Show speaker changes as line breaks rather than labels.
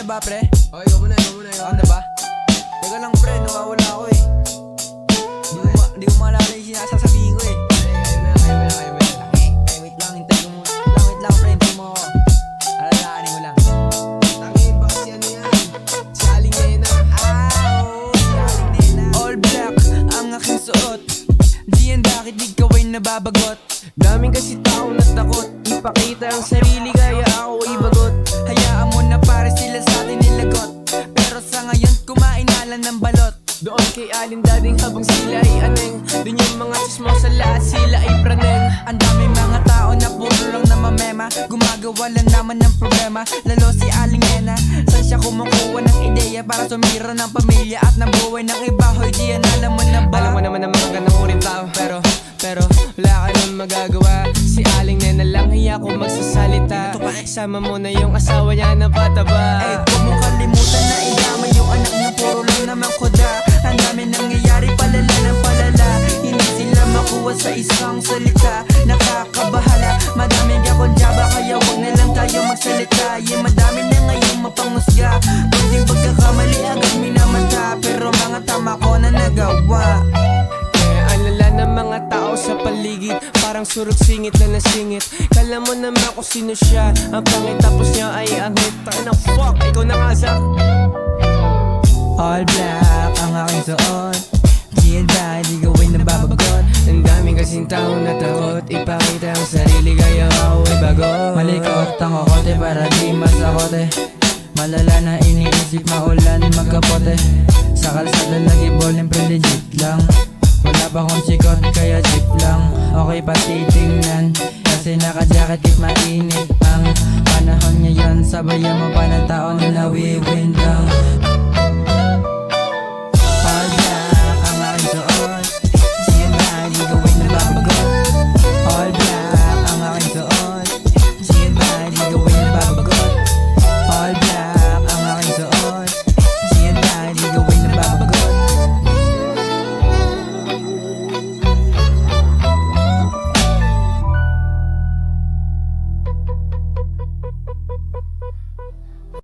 na ba, pre?
Okay, ikaw muna, ikaw muna.
Ako na ba? Teka lang, pre, nawawala ako eh. Di ko maalala yung sinasasabihin ko eh.
Kaya mo na.
Eh, wait lang, hintay ko mo. Wait lang, pre, hintay mo ako. Alalaanin ko lang.
Tangin ba kasi ano yan? Si Aling Nena.
Oo, si Aling Nena. All black ang aking suot. Diyan bakit ikaw ay nababagot?
Daming kasi taong natakot ipakita ang sarili kaya ako ay bagot.
Hayaan mo na pare sila sa atin nilagot. Pero sa ngayon kumain na lang ng balot.
Doon kay Alin Dading habang sila ay aneng. Doon yung mga chismosa lahat sila ay praneng.
Ang daming mga tao na puro lang namamema. Gumagawa lang naman ng problema. Lalo si Aling Nena. Saan siya kumukuha ng ideya para sumira ng pamilya at ng buhay ng iba? Hoy, diyan alam mo na ba?
Alam mo naman ang mga ganang uring tao. Pero wala ka nang magagawa. Si Aling Nena lang hiya kung magsasalita. Sama mo na yung asawa niya na pataba.
Eh, huwag mong kalimutan na iyama yung anak niya. Puro lang naman kuda. Ang dami nangyayari palala ng palala. Hindi sila makuha sa isang salita. Nakakabahala, madaming kakondyaba. Kaya huwag na lang tayo magsalita. Madami na ngayon mapangusga. Kunting pagkakamali agad minamata. Pero mga tama ko na nagawa.
Alala ng mga tao sa paligid, parang surot singit na nasingit. Kala mo naman kung sino siya. Ang pangit tapos niya ay ang hit. Tayo na fuck, ikaw na nga Zach.
All black ang aking suot. Chill ba, di gawin na babagot.
Ang daming kasing taong natakot ipakita ang sarili kaya ako ay bagot.
Malikot ang kokote para di masakote. Malala na iniisip maulan magkapote. Sa kalsada lagi bowling pre legit lang. Wala pa akong sikot kaya jeep lang. Okay pa titingnan kasi naka-jacket kit mainit ang panahon ngayon. Sabayan mo pa ng tao na nawiwind lang.